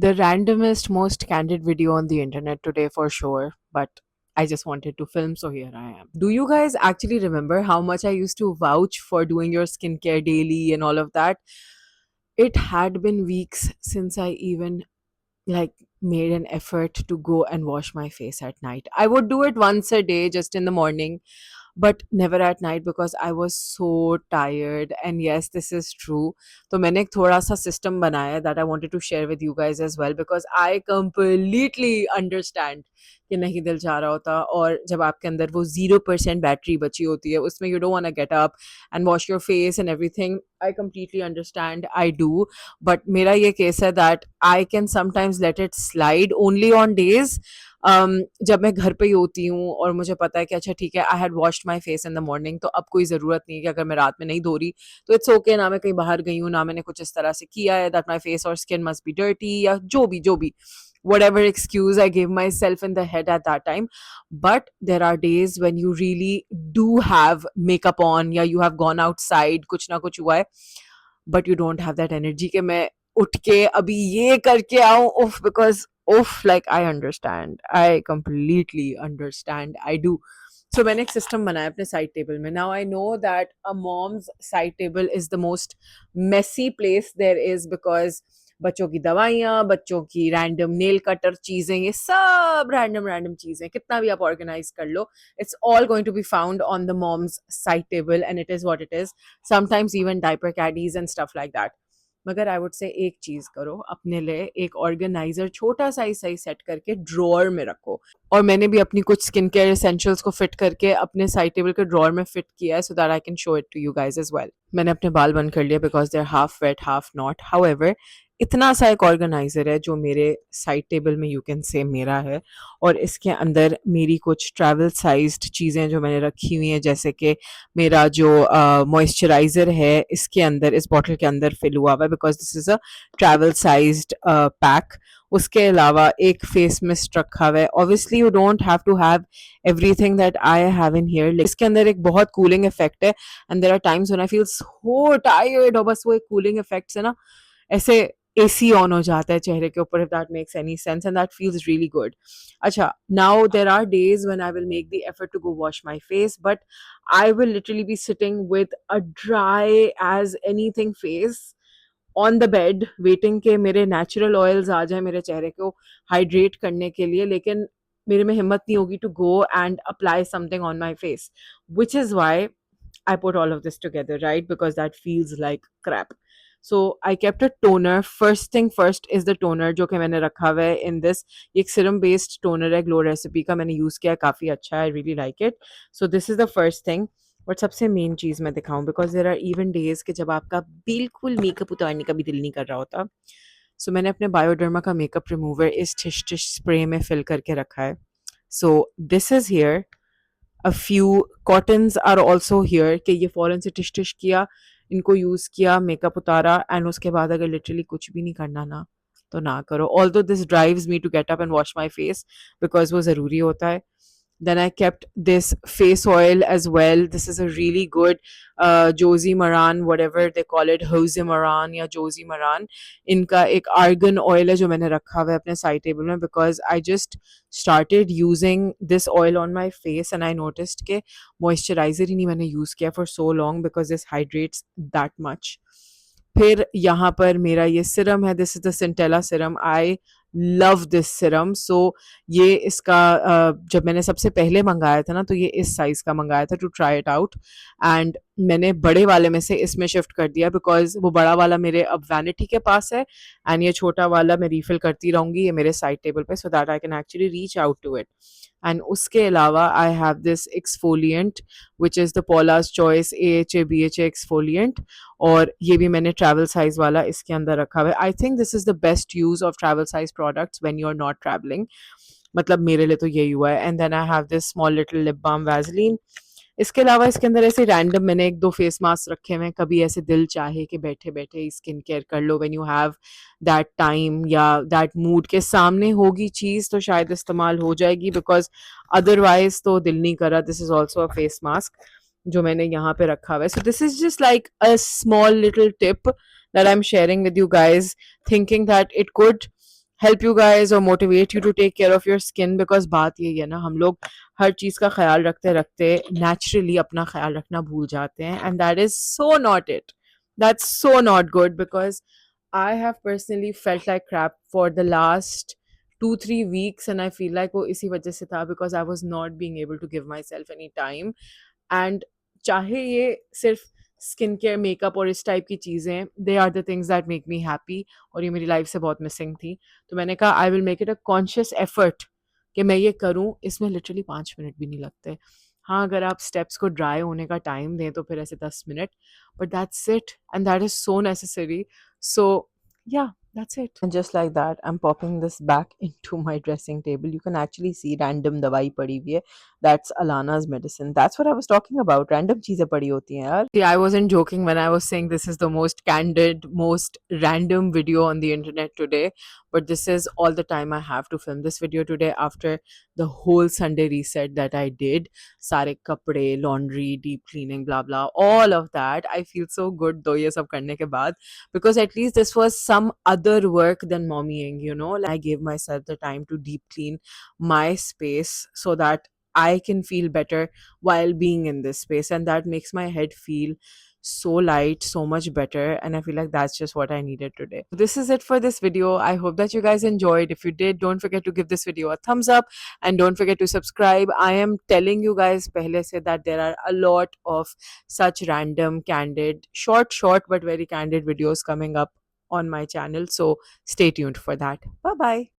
the randomest, most candid video on the internet today for sure, but I just wanted to film, so here I am. Do you guys actually remember how much I used to vouch for doing your skincare daily and all of that? It had been weeks since I even like made an effort to go and wash my face at night. I would do it once a day just in the morning, but never at night because I was so tired. And yes, this is true. तो मैंने एक थोड़ा सा system बनाया that I wanted to share with you guys as well because I completely understand कि नहीं दिल चाह रहा होता और जब आपके अंदर वो 0% बैटरी बची होती है उसमें you don't want to get up and wash your face and everything. I completely understand. I do. But मेरा ये case है that I can sometimes let it slide only on days जब मैं घर पे ही होती हूँ और मुझे पता है कि अच्छा ठीक है I had washed my face in the morning तो अब कोई ज़रूरत नहीं है कि अगर मैं रात में नहीं धो रही तो इट्स ओके ना मैं कहीं बाहर गई हूँ ना मैंने कुछ इस तरह से किया है दैट माई फेस और स्किन मस्ट बी डर्टी या जो भी whatever excuse I gave myself in the head at that time. But there are days when you really do have makeup on, या you have gone outside, कुछ ना कुछ हुआ है, but you don't have that energy कि मैं उठ के अभी ये करके आऊं उफ because उफ like I understand, I completely understand, I do. So मैंने एक सिस्टम बनाया अपने साइड टेबल में. Now I know that a mom's side table is the most messy place there is because बच्चों की दवाइयाँ, बच्चों की रैंडम नेल कटर चीजें, ये सब रैंडम चीजें कितना भी आप ऑर्गेनाइज कर लो, it's all going to be found on the mom's side table and it is what it is. Sometimes even diaper caddies and stuff like that. मगर आई वुड से एक चीज करो, अपने लिए एक ऑर्गेनाइजर छोटा सा ही सही सेट करके ड्रॉअर में रखो. और मैंने भी अपनी कुछ स्किन केयर एसेंशियल्स को फिट करके अपने साइड टेबल के ड्रॉअर में फिट किया है so that I can show it to you guys as well. मैंने अपने बाल बंद कर लिया because they are half wet half not. However इतना सा एक ऑर्गेनाइजर है जो मेरे साइड टेबल में यू कैन से मेरा है और इसके अंदर मेरी कुछ ट्रैवल साइज्ड चीज़ें जो मैंने रखी हुई हैं जैसे कि मेरा जो मॉइस्चराइज़र है इसके अंदर इस बॉटल के अंदर फिल हुआ हुआ है because this is a travel sized pack. उसके अलावा एक फेस मिस्ट रखा हुआ है. Obviously you don't have to have everything that I have in here. इसके अंदर एक बहुत कूलिंग इफेक्ट है and there are times when I feel so tired और बस वो एक कूलिंग इफेक्ट से ना ऐसे एसी ऑन हो जाता है चेहरे के ऊपर, if that makes any sense and that feels really good. अच्छा, now there are days when I will make the effort to go wash my face but I will literally be sitting with a dry as anything face on the bed waiting के मेरे natural oils आ जाए मेरे चेहरे को hydrate करने के लिए, लेकिन मेरे में हिम्मत नहीं होगी to go and apply something on my face, which is why I put all of this together, right? Because that feels like crap. So I kept a toner. First thing first is the toner जो कि मैंने रखा हुआ है in this. ये एक serum based toner है Glow Recipe का, मैंने use किया, काफ़ी अच्छा है, I really like it. So this is the first thing. और सबसे मेन चीज़ मैं दिखाऊं because there are even days कि जब आपका बिल्कुल मेकअप उतारने का भी दिल नहीं कर रहा होता. So मैंने अपने बायोडर्मा का मेकअप रिमूवर इस टिश टिश स्प्रे में फिल करके रखा है. So this is here. A few cottons are also here कि ये फ़ौरन से टिश टिश किया, इनको यूज़ किया, मेकअप उतारा एंड उसके बाद अगर लिटरली कुछ भी नहीं करना ना तो ना करो. Although this drives me to get up and wash my face because वो ज़रूरी होता है. Then I kept this face oil as well. This is a really good Josie Maran, whatever they call it, Jose Maran या Josie Maran. इनका एक argan oil है जो मैंने रखा हुआ है अपने side table में because I just started using this oil on my face and I noticed कि moisturizer ही नहीं मैंने use किया for so long because this hydrates that much. फिर यहाँ पर मेरा ये सिरम है. This is the Centella serum. I love this serum. So ये इसका जब मैंने सबसे पहले मंगाया था ना तो ये इस साइज़ का मंगाया था to try it out and मैंने बड़े वाले में से इसमें शिफ्ट कर दिया बिकॉज वो बड़ा वाला मेरे अब वैनिटी के पास है एंड ये छोटा वाला मैं रीफिल करती रहूँगी ये मेरे साइड टेबल पे so that I can actually reach out to it. And उसके अलावा I have this exfoliant which is the Paula's Choice AHA BHA exfoliant और ये भी मैंने ट्रैवल साइज वाला इसके अंदर रखा हुआ है. I think this is the best use of travel size products when you are not travelling. मतलब मेरे लिए तो यही हुआ है. And then I have this small little lip balm Vaseline. इसके अलावा इसके अंदर ऐसे रैंडम मैंने एक दो फेस मास्क रखे हुए हैं. कभी ऐसे दिल चाहे कि बैठे बैठे स्किन केयर कर लो when you have that time या दैट मूड के सामने होगी चीज़ तो शायद इस्तेमाल हो जाएगी बिकॉज अदरवाइज तो दिल नहीं कर रहा. This is also a face mask जो मैंने यहाँ पे रखा हुआ है. So this is just like a small little tip that I'm sharing with you guys, thinking that it could help you guys or motivate you to take care of your skin, because बात यही है ना, हम लोग हर चीज़ का ख़्याल रखते रखते naturally अपना ख़्याल रखना भूल जाते हैं, and that is so not it. That's so not good, because I have personally felt like crap for the last 2-3 weeks, and I feel like वो इसी वजह से था, because I was not being able to give myself any time. And चाहे ये सिर्फ skin care makeup और इस टाइप की चीज़ें, they are the things that make me happy, और ये मेरी लाइफ से बहुत मिसिंग थी। तो मैंने कहा आई will make it a conscious effort कि मैं ये करूँ। इसमें लिटरली 5 मिनट भी नहीं लगते। हाँ, अगर आप स्टेप्स को ड्राई होने का टाइम दें तो फिर ऐसे 10 minute, but that's it, and that is so necessary. So yeah, that's it. And just like that, I'm popping this back into my dressing table. You can actually see random dawai padi hui hai. That's Alana's medicine. That's what I was talking about. Random cheezein padi hoti hain yaar. See, I wasn't joking when I was saying this is the most candid, most random video on the internet today. But this is all the time I have to film this video today after the whole Sunday reset that I did. Sare kapde, laundry, deep cleaning, blah blah, all of that. I feel so good though ye sab karne ke baad, because at least this was some other work than mommying, you know. Like, I gave myself the time to deep clean my space so that I can feel better while being in this space, and that makes my head feel so light, so much better, and I feel like that's just what I needed today. This is it for this video. I hope that you guys enjoyed. If you did, don't forget to give this video a thumbs up, and don't forget to subscribe. I am telling you guys pehle se that there are a lot of such random, candid, short, but very candid videos coming up on my channel. So stay tuned for that. Bye bye.